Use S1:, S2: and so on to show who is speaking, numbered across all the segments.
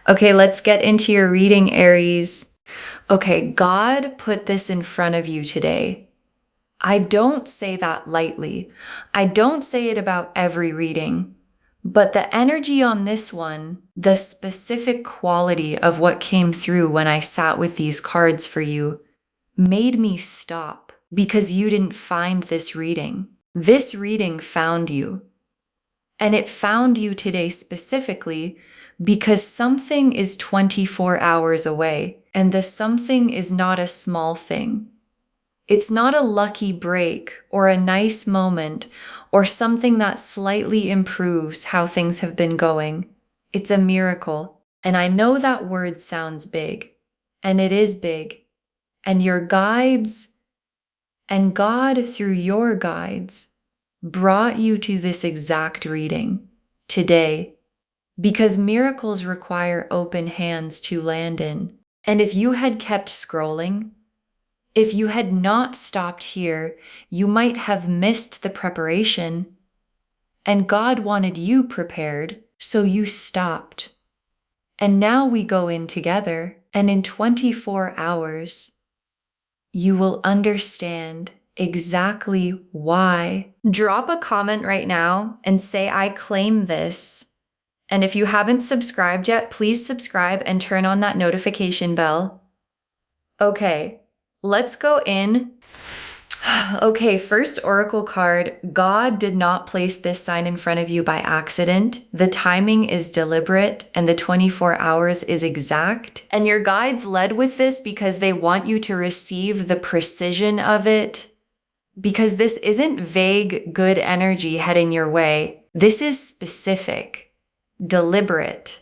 S1: Okay, let's get into your reading, Aries. Okay, God put this in front of you today. I don't say that lightly. I don't say it about every reading, but the energy on this one, the specific quality of what came through when I sat with these cards for you, made me stop because you didn't find this reading. This reading found you. And it found you today specifically because something is 24 hours away, and the something is not a small thing. It's not a lucky break or a nice moment or something that slightly improves how things have been going. It's a miracle. And I know that word sounds big, and it is big. And your guides and God through your guides brought you to this exact reading today because miracles require open hands to land in. And if you had kept scrolling, if you had not stopped here, you might have missed the preparation. And God wanted you prepared, so you stopped. And now we go in together, and in 24 hours, you will understand exactly why. Drop a comment right now and say, I claim this. And if you haven't subscribed yet, please subscribe and turn on that notification bell. Okay, let's go in. Okay, first oracle card. God did not place this sign in front of you by accident. The timing is deliberate and the 24 hours is exact. And your guides led with this because they want you to receive the precision of it. Because this isn't vague, good energy heading your way. This is specific, deliberate.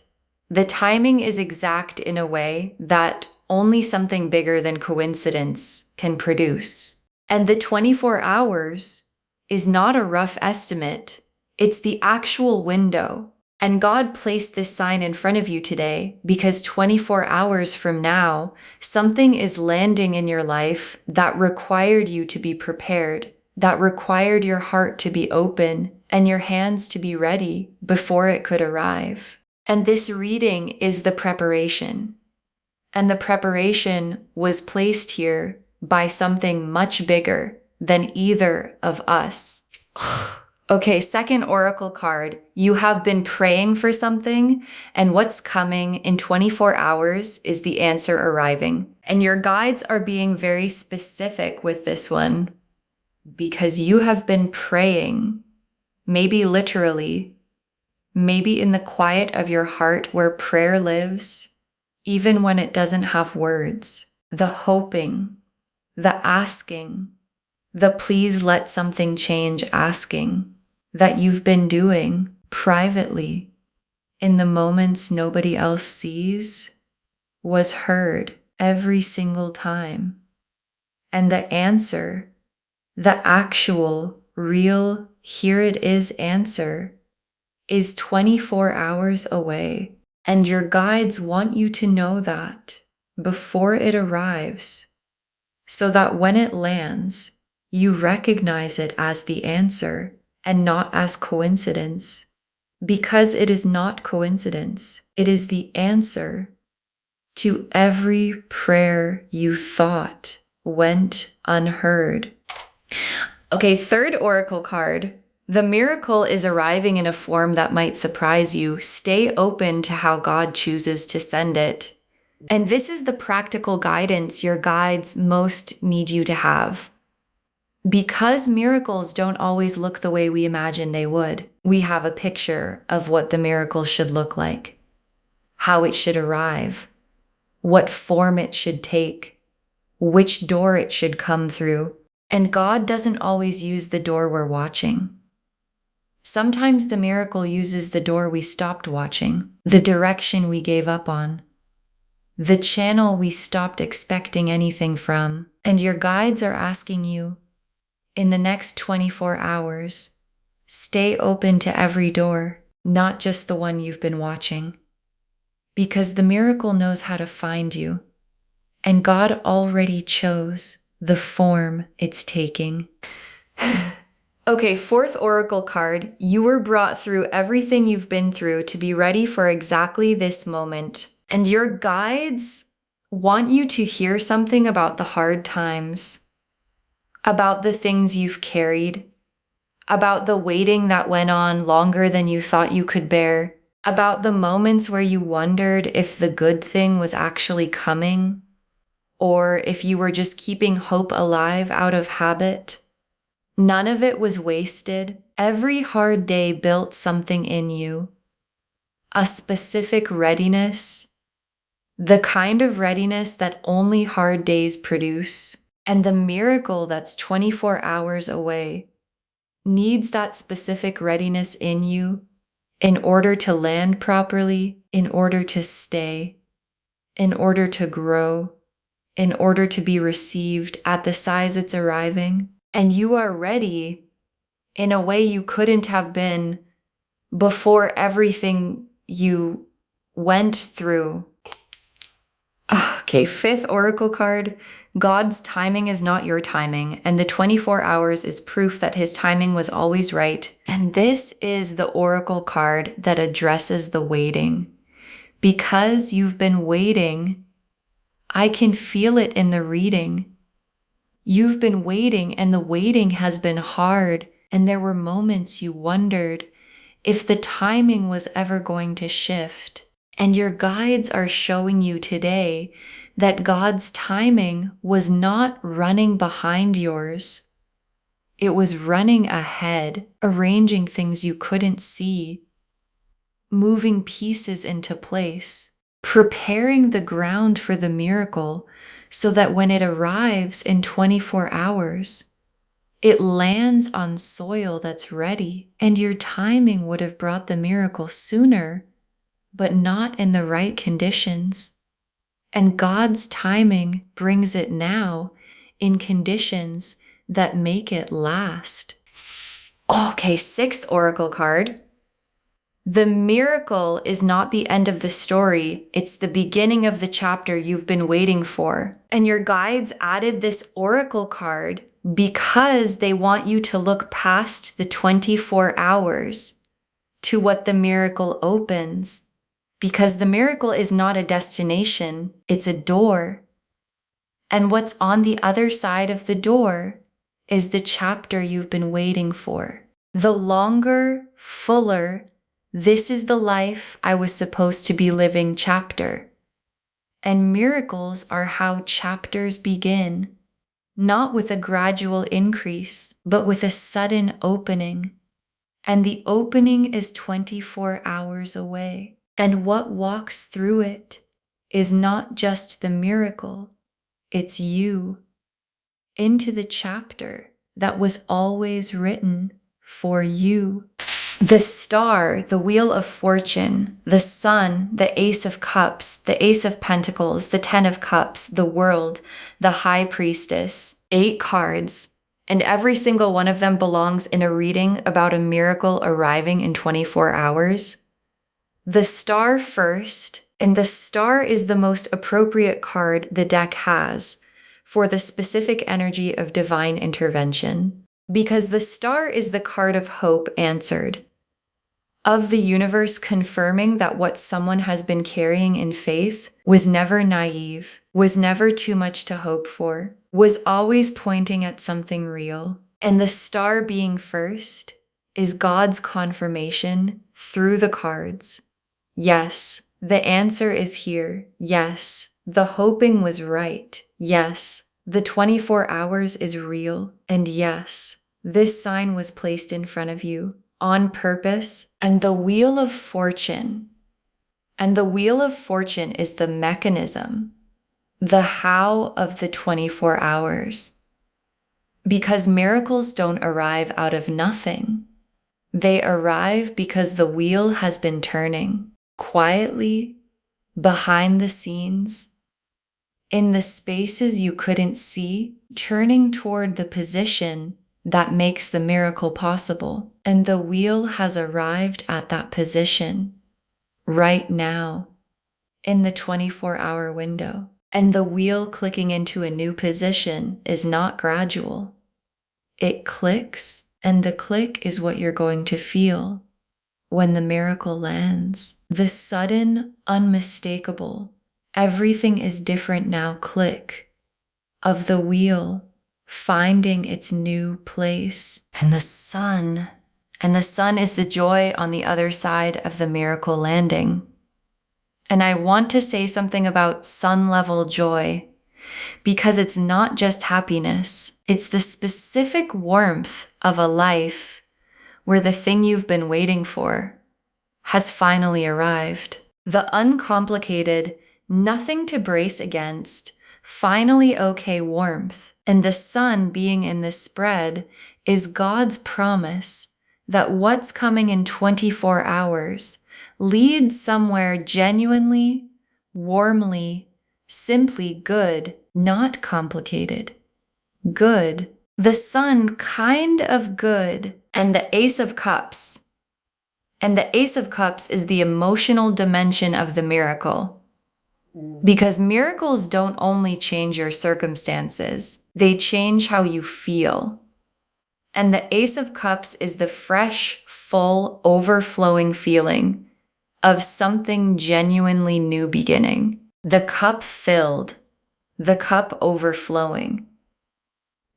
S1: The timing is exact in a way that only something bigger than coincidence can produce. And the 24 hours is not a rough estimate. It's the actual window. And God placed this sign in front of you today because 24 hours from now, something is landing in your life that required you to be prepared, that required your heart to be open and your hands to be ready before it could arrive. And this reading is the preparation. And the preparation was placed here by something much bigger than either of us. Okay, second oracle card. You have been praying for something, and what's coming in 24 hours is the answer arriving. And your guides are being very specific with this one because you have been praying, maybe literally, maybe in the quiet of your heart where prayer lives, even when it doesn't have words. The hoping, the asking, the please let something change asking that you've been doing privately in the moments nobody else sees was heard every single time. And the answer, the actual, real, here it is answer is 24 hours away. And your guides want you to know that before it arrives, so that when it lands, you recognize it as the answer and not as coincidence. Because it is not coincidence, it is the answer to every prayer you thought went unheard. Okay, third oracle card. The miracle is arriving in a form that might surprise you. Stay open to how God chooses to send it. And this is the practical guidance your guides most need you to have. Because miracles don't always look the way we imagine they would, we have a picture of what the miracle should look like, how it should arrive, what form it should take, which door it should come through. And God doesn't always use the door we're watching. Sometimes the miracle uses the door we stopped watching, the direction we gave up on, the channel we stopped expecting anything from. And your guides are asking you, in the next 24 hours, stay open to every door, not just the one you've been watching. Because the miracle knows how to find you, and God already chose the form it's taking. Okay, fourth oracle card. You were brought through everything you've been through to be ready for exactly this moment. And your guides want you to hear something about the hard times, about the things you've carried, about the waiting that went on longer than you thought you could bear, about the moments where you wondered if the good thing was actually coming, or if you were just keeping hope alive out of habit. None of it was wasted. Every hard day built something in you, a specific readiness, the kind of readiness that only hard days produce. And the miracle that's 24 hours away needs that specific readiness in you in order to land properly, in order to stay, in order to grow, in order to be received at the size it's arriving. And you are ready in a way you couldn't have been before everything you went through. Okay, fifth oracle card. God's timing is not your timing, and the 24 hours is proof that his timing was always right. And this is the oracle card that addresses the waiting. Because you've been waiting, I can feel it in the reading. You've been waiting, and the waiting has been hard, and there were moments you wondered if the timing was ever going to shift. And your guides are showing you today that God's timing was not running behind yours. It was running ahead, arranging things you couldn't see, moving pieces into place, preparing the ground for the miracle so that when it arrives in 24 hours, it lands on soil that's ready. And your timing would have brought the miracle sooner, but not in the right conditions. And God's timing brings it now in conditions that make it last. Okay, sixth oracle card. The miracle is not the end of the story. It's the beginning of the chapter you've been waiting for. And your guides added this oracle card because they want you to look past the 24 hours to what the miracle opens. Because the miracle is not a destination, it's a door. And what's on the other side of the door is the chapter you've been waiting for. The longer, fuller, this is the life I was supposed to be living chapter. And miracles are how chapters begin, not with a gradual increase, but with a sudden opening. And the opening is 24 hours away. And what walks through it is not just the miracle, it's you into the chapter that was always written for you. The star, the wheel of fortune, the sun, the ace of cups, the ace of pentacles, the 10 of cups, the world, the high priestess, 8 cards, and every single one of them belongs in a reading about a miracle arriving in 24 hours. The star first, and the star is the most appropriate card the deck has for the specific energy of divine intervention, because the star is the card of hope answered, of the universe confirming that what someone has been carrying in faith was never naive, was never too much to hope for, was always pointing at something real. And the star being first is God's confirmation through the cards. Yes, the answer is here. Yes, the hoping was right. Yes, the 24 hours is real. And yes, this sign was placed in front of you on purpose. And the wheel of fortune. And the wheel of fortune is the mechanism, the how of the 24 hours. Because miracles don't arrive out of nothing. They arrive because the wheel has been turning. Quietly, behind the scenes, in the spaces you couldn't see, turning toward the position that makes the miracle possible. And the wheel has arrived at that position right now in the 24-hour window. And the wheel clicking into a new position is not gradual. It clicks, and the click is what you're going to feel when the miracle lands. The sudden, unmistakable, everything is different now click of the wheel finding its new place. And the sun is the joy on the other side of the miracle landing. And I want to say something about sun level joy, because it's not just happiness. It's the specific warmth of a life where the thing you've been waiting for has finally arrived. The uncomplicated, nothing to brace against, finally okay warmth. And the sun being in this spread is God's promise that what's coming in 24 hours leads somewhere genuinely, warmly, simply good, not complicated. Good. The sun kind of good. And the Ace of Cups. And the Ace of Cups is the emotional dimension of the miracle. Because miracles don't only change your circumstances, they change how you feel. And the Ace of Cups is the fresh, full, overflowing feeling of something genuinely new beginning. The cup filled, the cup overflowing.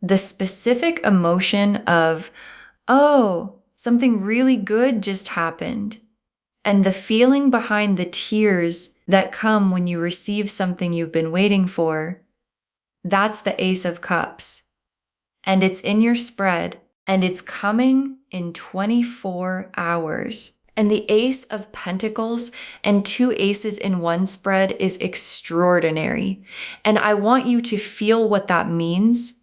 S1: The specific emotion of, oh, something really good just happened. And the feeling behind the tears that come when you receive something you've been waiting for, that's the Ace of Cups. And it's in your spread, and it's coming in 24 hours. And the Ace of Pentacles and two aces in one spread is extraordinary. And I want you to feel what that means,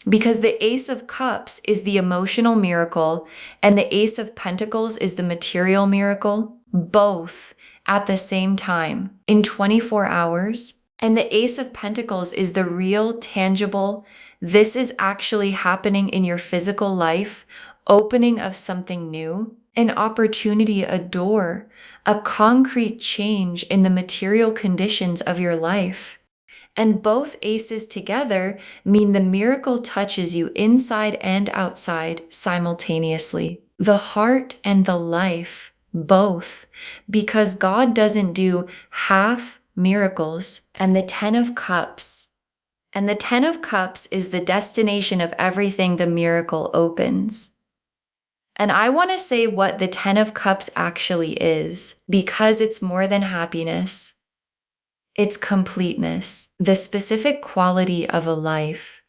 S1: because the Ace of Cups is the emotional miracle and the Ace of Pentacles is the material miracle, both at the same time in 24 hours. And the Ace of Pentacles is the real, tangible, this is actually happening in your physical life, opening of something new, an opportunity, a door, a concrete change in the material conditions of your life. And both aces together mean the miracle touches you inside and outside simultaneously. The heart and the life, both. Because God doesn't do half miracles. And the Ten of Cups. And the Ten of Cups is the destination of everything the miracle opens. And I want to say what the Ten of Cups actually is, because it's more than happiness. It's completeness, the specific quality of a life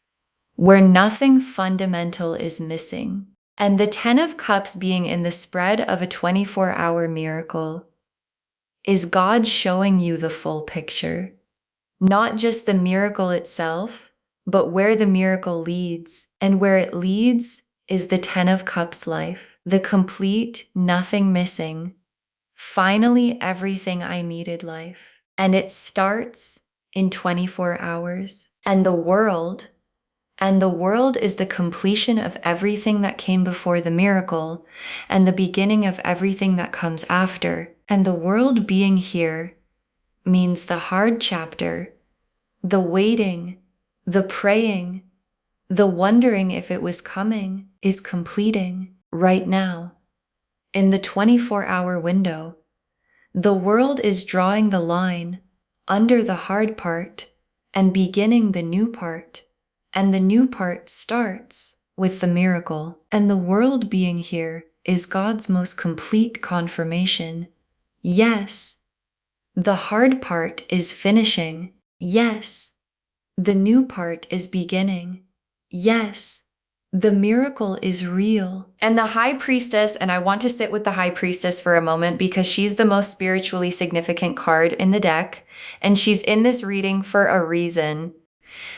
S1: where nothing fundamental is missing. And the Ten of Cups being in the spread of a 24-hour miracle is God showing you the full picture. Not just the miracle itself, but where the miracle leads. And where it leads is the Ten of Cups life, the complete, nothing missing, finally everything I needed life. And it starts in 24 hours. And the world is the completion of everything that came before the miracle and the beginning of everything that comes after. And the world being here means the hard chapter, the waiting, the praying, the wondering if it was coming is completing right now. In the 24-hour window, the world is drawing the line under the hard part and beginning the new part. And the new part starts with the miracle. And the world being here is God's most complete confirmation. Yes, the hard part is finishing. Yes, the new part is beginning. Yes, the miracle is real. And the High Priestess, and I want to sit with the High Priestess for a moment because she's the most spiritually significant card in the deck, and she's in this reading for a reason.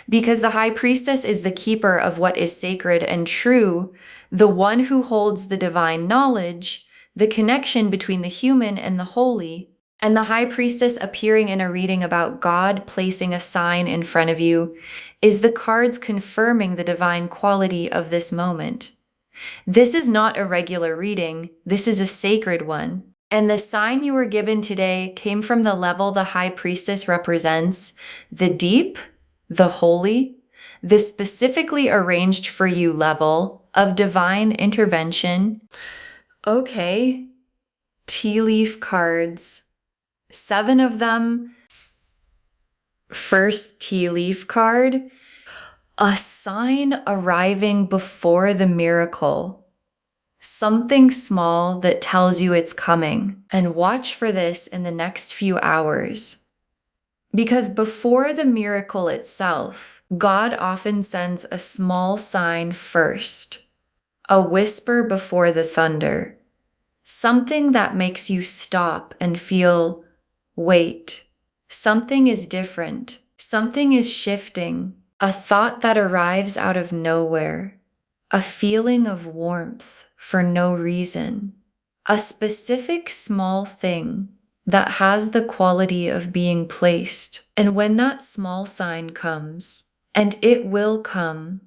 S1: Because the High Priestess is the keeper of what is sacred and true, the one who holds the divine knowledge, the connection between the human and the holy. And the High Priestess appearing in a reading about God placing a sign in front of you is the cards confirming the divine quality of this moment. This is not a regular reading, this is a sacred one. And the sign you were given today came from the level the High Priestess represents, the deep, the holy, the specifically arranged for you level of divine intervention. Okay, tea leaf cards, 7 of them. First tea leaf card, a sign arriving before the miracle. Something small that tells you it's coming. And watch for this in the next few hours. Because before the miracle itself, God often sends a small sign first. A whisper before the thunder. Something that makes you stop and feel, wait, something is different. Something is shifting. A thought that arrives out of nowhere. A feeling of warmth for no reason. A specific small thing that has the quality of being placed. And when that small sign comes, and it will come,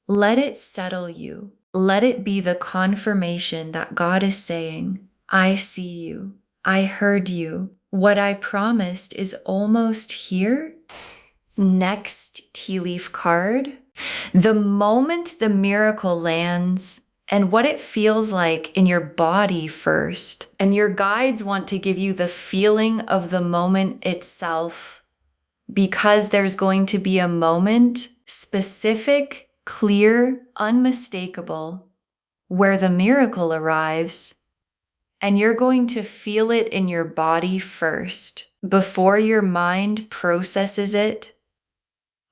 S1: let it settle you. Let it be the confirmation that God is saying, I see you. I heard you. What I promised is almost here. Next tea leaf card. The moment the miracle lands, and what it feels like in your body first. And your guides want to give you the feeling of the moment itself, because there's going to be a moment, specific, clear, unmistakable, where the miracle arrives, and you're going to feel it in your body first, before your mind processes it.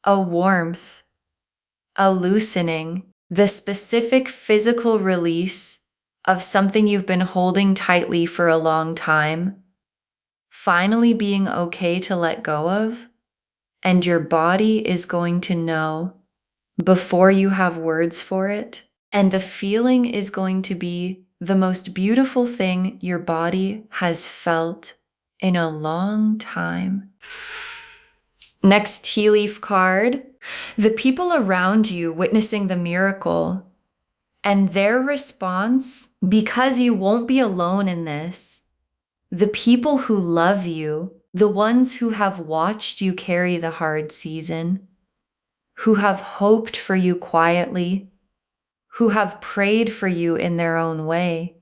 S1: A warmth, a loosening, the specific physical release of something you've been holding tightly for a long time, finally being okay to let go of, and your body is going to know before you have words for it, and the feeling is going to be the most beautiful thing your body has felt in a long time. Next tea leaf card, the people around you witnessing the miracle and their response, because you won't be alone in this. The people who love you, the ones who have watched you carry the hard season, who have hoped for you quietly, who have prayed for you in their own way,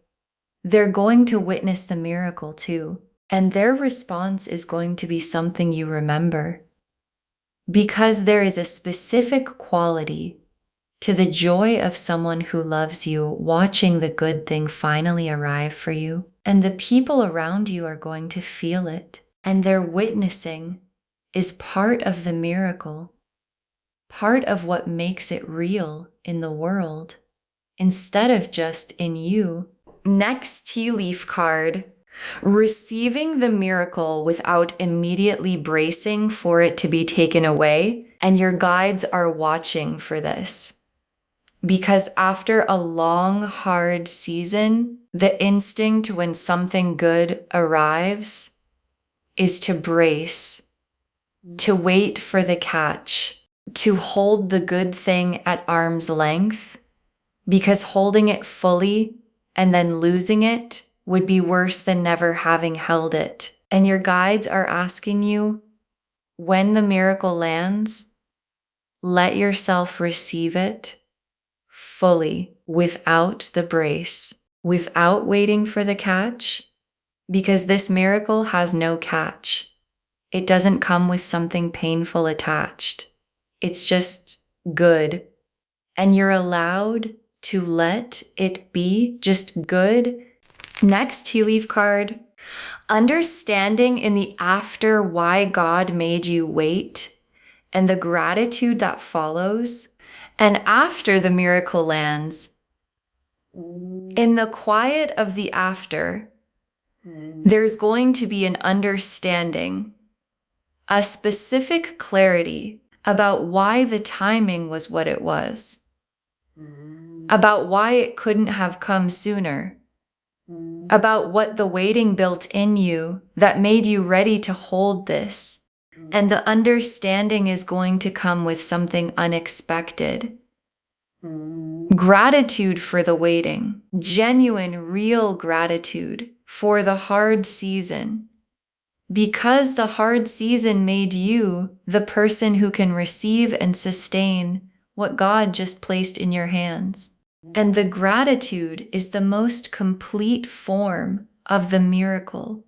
S1: they're going to witness the miracle too. And their response is going to be something you remember. Because there is a specific quality to the joy of someone who loves you watching the good thing finally arrive for you. And the people around you are going to feel it. And their witnessing is part of the miracle, part of what makes it real in the world, instead of just in you. Next tea leaf card, receiving the miracle without immediately bracing for it to be taken away. And your guides are watching for this. Because after a long, hard season, the instinct when something good arrives is to brace, to wait for the catch, to hold the good thing at arm's length, because holding it fully and then losing it would be worse than never having held it. And your guides are asking you, when the miracle lands, let yourself receive it fully, without the brace, without waiting for the catch, because this miracle has no catch. It doesn't come with something painful attached. It's just good. And you're allowed to let it be just good. Next tea leaf card, understanding in the after why God made you wait and the gratitude that follows. And after the miracle lands, in the quiet of the after, there's going to be an understanding, a specific clarity about why the timing was what it was, about why it couldn't have come sooner, about what the waiting built in you that made you ready to hold this. And the understanding is going to come with something unexpected. Gratitude for the waiting, genuine, real gratitude for the hard season. Because the hard season made you the person who can receive and sustain what God just placed in your hands. And the gratitude is the most complete form of the miracle,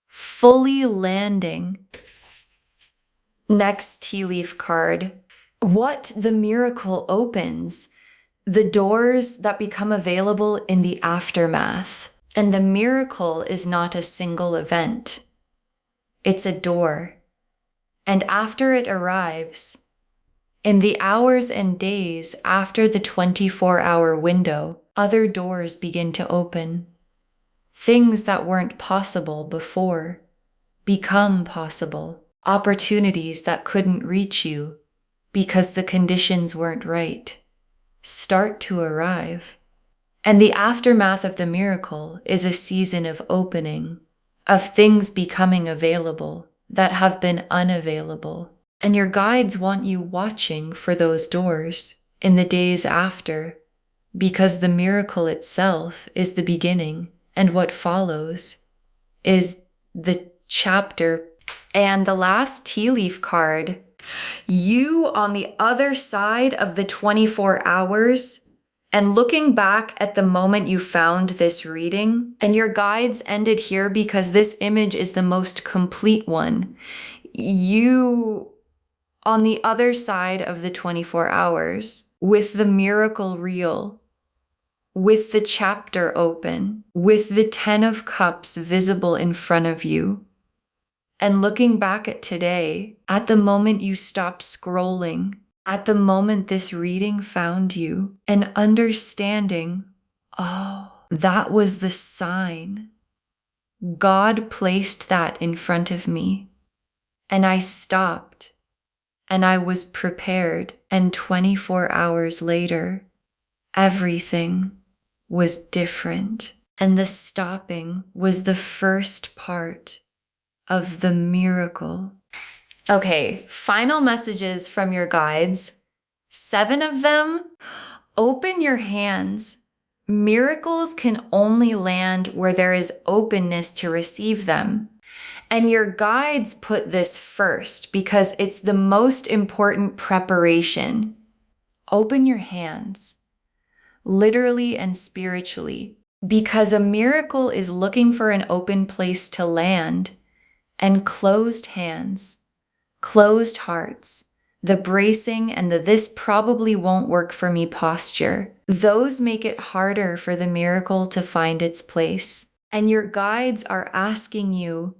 S1: fully landing. Next tea leaf card, what the miracle opens, the doors that become available in the aftermath. And the miracle is not a single event. It's a door. And after it arrives, in the hours and days after the 24-hour window, other doors begin to open. Things that weren't possible before become possible. Opportunities that couldn't reach you because the conditions weren't right start to arrive. And the aftermath of the miracle is a season of opening, of things becoming available that have been unavailable. And your guides want you watching for those doors in the days after, because the miracle itself is the beginning, and what follows is the chapter. And the last tea leaf card, you on the other side of the 24 hours, and looking back at the moment you found this reading, and your guides ended here because this image is the most complete one. You on the other side of the 24 hours, with the miracle real, with the chapter open, with the 10 of Cups visible in front of you, and looking back at today, at the moment you stopped scrolling, at the moment this reading found you, and understanding, oh, that was the sign. God placed that in front of me, and I stopped, and I was prepared, and 24 hours later, everything was different, and the stopping was the first part of the miracle. Okay, final messages from your guides. 7 of them. Open your hands. Miracles can only land where there is openness to receive them. And your guides put this first because it's the most important preparation. Open your hands, literally and spiritually, because a miracle is looking for an open place to land. And closed hands, closed hearts, the bracing and the "this probably won't work for me" posture, those make it harder for the miracle to find its place. And your guides are asking you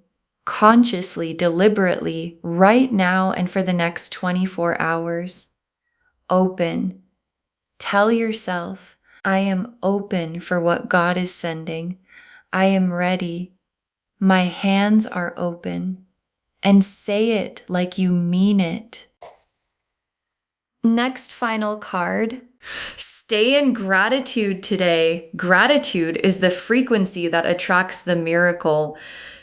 S1: consciously, deliberately, right now and for the next 24 hours, open. Tell yourself, I am open for what God is sending. I am ready. My hands are open, and say it like you mean it. Next final card. Stay in gratitude today. Gratitude is the frequency that attracts the miracle,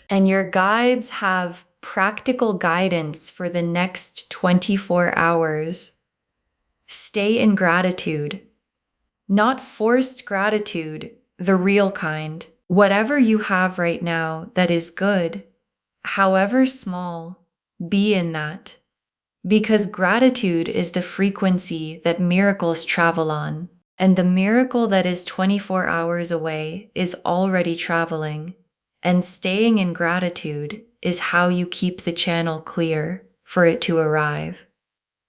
S1: and your guides have practical guidance for the next 24 hours. Stay in gratitude. Not forced gratitude, the real kind. Whatever you have right now that is good, however small, be in that. Because gratitude is the frequency that miracles travel on. And the miracle that is 24 hours away is already traveling. And staying in gratitude is how you keep the channel clear for it to arrive.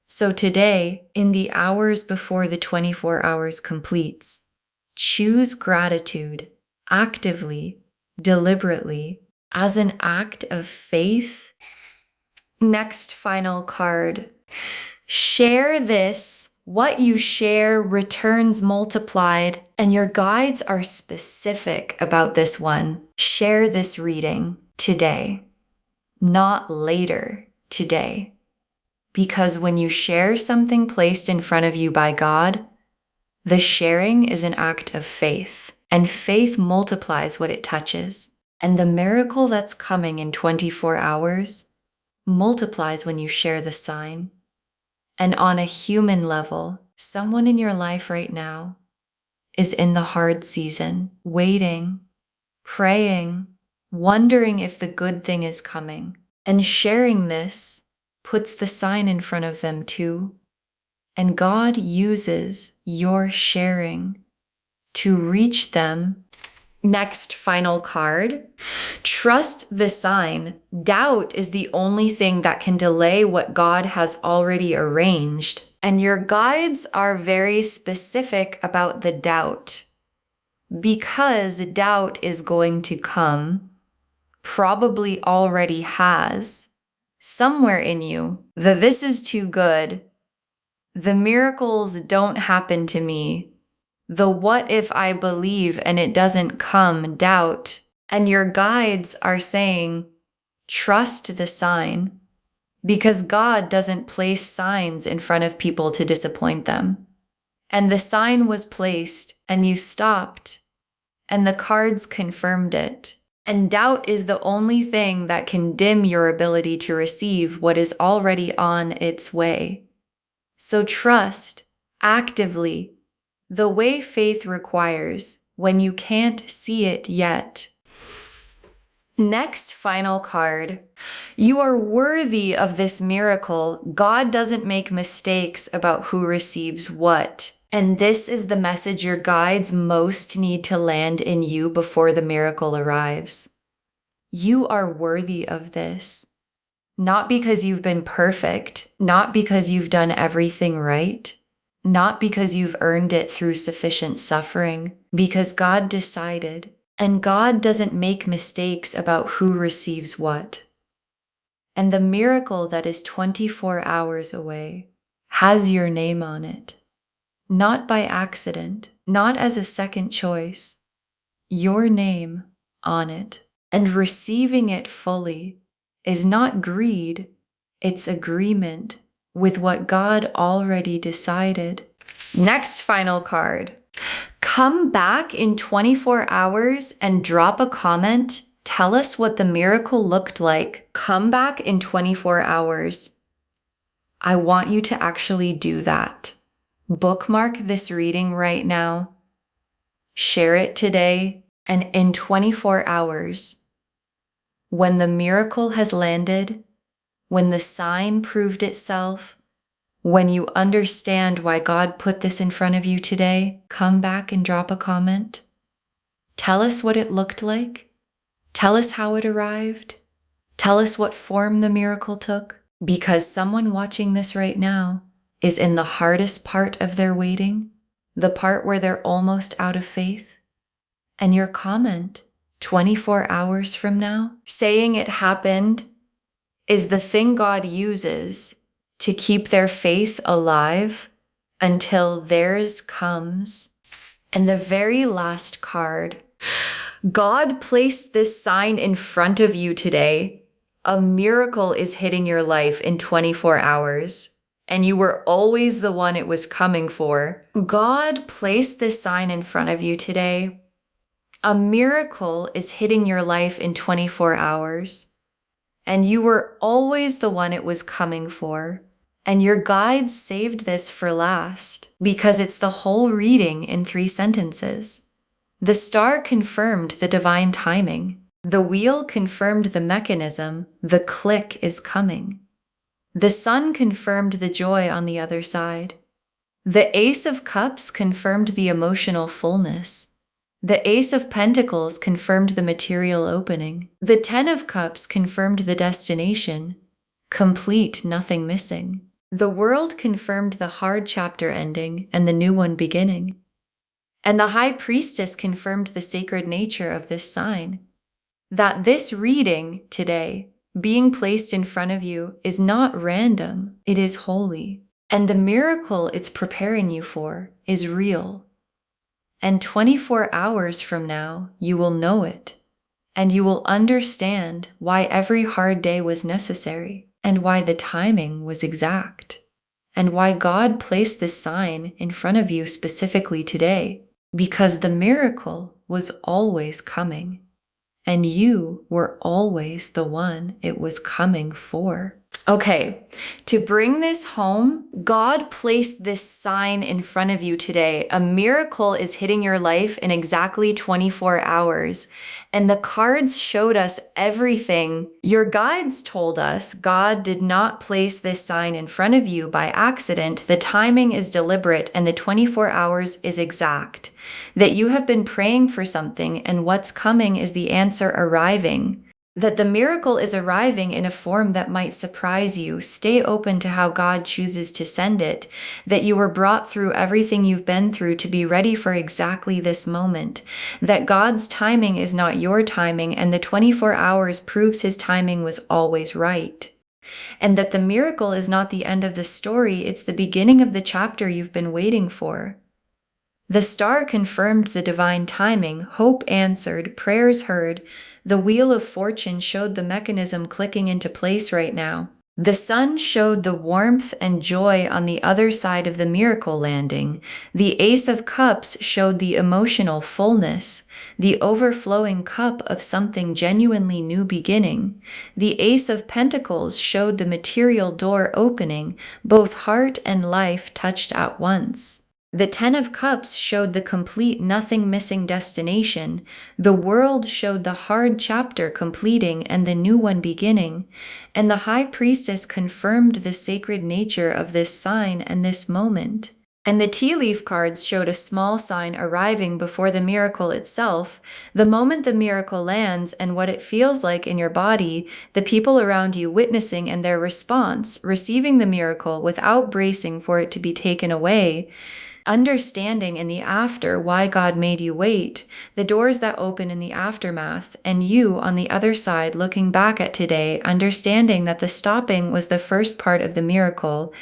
S1: So today, in the hours before the 24 hours completes, choose gratitude actively, deliberately, as an act of faith. Next final card. Share this. What you share returns multiplied, and your guides are specific about this one. Share this reading today, not later, today. Because when you share something placed in front of you by God, the sharing is an act of faith. And faith multiplies what it touches. And the miracle that's coming in 24 hours multiplies when you share the sign. And on a human level, someone in your life right now is in the hard season, waiting, praying, wondering if the good thing is coming. And sharing this puts the sign in front of them too. And God uses your sharing to reach them Next, final card. Trust the sign. Doubt is the only thing that can delay what God has already arranged. And your guides are very specific about the doubt. Because doubt is going to come, probably already has, somewhere in you. The "this is too good," the "miracles don't happen to me," the "what if I believe and it doesn't come" doubt. And your guides are saying, trust the sign, because God doesn't place signs in front of people to disappoint them. And the sign was placed, and you stopped, and the cards confirmed it. And doubt is the only thing that can dim your ability to receive what is already on its way. So trust, actively, the way faith requires when you can't see it yet. Next, final card. You are worthy of this miracle. God doesn't make mistakes about who receives what. And this is the message your guides most need to land in you before the miracle arrives. You are worthy of this. Not because you've been perfect, not because you've done everything right, not because you've earned it through sufficient suffering, because God decided. And God doesn't make mistakes about who receives what. And the miracle that is 24 hours away has your name on it. Not by accident, not as a second choice. Your name on it. And receiving it fully is not greed, it's agreement with what God already decided. Next final card. Come back in 24 hours and drop a comment. Tell us what the miracle looked like. Come back in 24 hours. I want you to actually do that. Bookmark this reading right now. Share it today, and in 24 hours, when the miracle has landed, when the sign proved itself, when you understand why God put this in front of you today, come back and drop a comment. Tell us what it looked like. Tell us how it arrived. Tell us what form the miracle took. Because someone watching this right now is in the hardest part of their waiting, the part where they're almost out of faith. And your comment, 24 hours from now, saying it happened, is the thing God uses to keep their faith alive until theirs comes. And the very last card. God placed this sign in front of you today. A miracle is hitting your life in 24 hours, and you were always the one it was coming for. God placed this sign in front of you today. A miracle is hitting your life in 24 hours, and you were always the one it was coming for. And your guides saved this for last, because it's the whole reading in 3 sentences. The star confirmed the divine timing. The wheel confirmed the mechanism. The click is coming. The sun confirmed the joy on the other side. The Ace of Cups confirmed the emotional fullness. The Ace of Pentacles confirmed the material opening. The 10 of Cups confirmed the destination. Complete, nothing missing. The World confirmed the hard chapter ending and the new one beginning. And the High Priestess confirmed the sacred nature of this sign. That this reading today, being placed in front of you, is not random, it is holy. And the miracle it's preparing you for is real. And 24 hours from now, you will know it. And you will understand why every hard day was necessary, and why the timing was exact, and why God placed this sign in front of you specifically today, because the miracle was always coming, and you were always the one it was coming for. Okay, to bring this home, God placed this sign in front of you today. A miracle is hitting your life in exactly 24 hours. And the cards showed us everything. Your guides told us God did not place this sign in front of you by accident. The timing is deliberate and the 24 hours is exact. That you have been praying for something and what's coming is the answer arriving. That the miracle is arriving in a form that might surprise you. Stay open to how God chooses to send it. That you were brought through everything you've been through to be ready for exactly this moment. That God's timing is not your timing, and the 24 hours proves his timing was always right. And that the miracle is not the end of the story, it's the beginning of the chapter you've been waiting for. The star confirmed the divine timing, hope answered, prayers heard. The wheel of fortune showed the mechanism clicking into place right now. The sun showed the warmth and joy on the other side of the miracle landing. The Ace of Cups showed the emotional fullness, the overflowing cup of something genuinely new beginning. The Ace of Pentacles showed the material door opening, both heart and life touched at once. The Ten of Cups showed the complete nothing missing destination. The World showed the hard chapter completing and the new one beginning. And the High Priestess confirmed the sacred nature of this sign and this moment. And the tea leaf cards showed a small sign arriving before the miracle itself. The moment the miracle lands and what it feels like in your body, the people around you witnessing and their response, receiving the miracle without bracing for it to be taken away. Understanding in the after why God made you wait, the doors that open in the aftermath, and you on the other side looking back at today, understanding that the stopping was the first part of the miracle.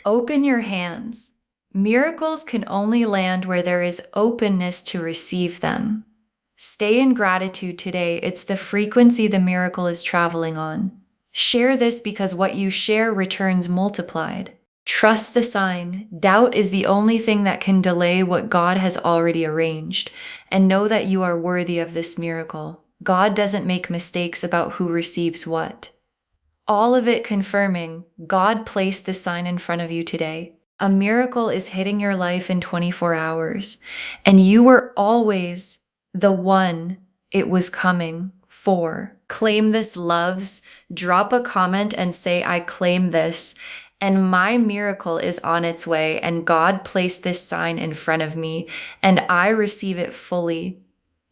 S1: Open your hands. Miracles can only land where there is openness to receive them. Stay in gratitude today. It's the frequency the miracle is traveling on. Share this because what you share returns multiplied. Trust the sign. Doubt is the only thing that can delay what God has already arranged. And know that you are worthy of this miracle. God doesn't make mistakes about who receives what. All of it confirming, God placed this sign in front of you today. A miracle is hitting your life in 24 hours. And you were always the one it was coming for. Claim this, loves. Drop a comment and say, I claim this. And my miracle is on its way, and God placed this sign in front of me, and I receive it fully,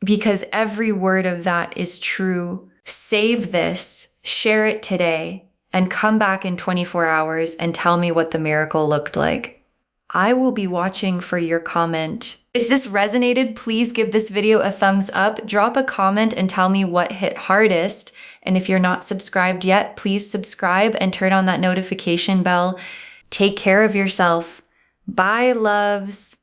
S1: because every word of that is true. Save this, share it today, and come back in 24 hours and tell me what the miracle looked like. I will be watching for your comment. If this resonated, please give this video a thumbs up, drop a comment and tell me what hit hardest. And if you're not subscribed yet, please subscribe and turn on that notification bell. Take care of yourself. Bye, loves.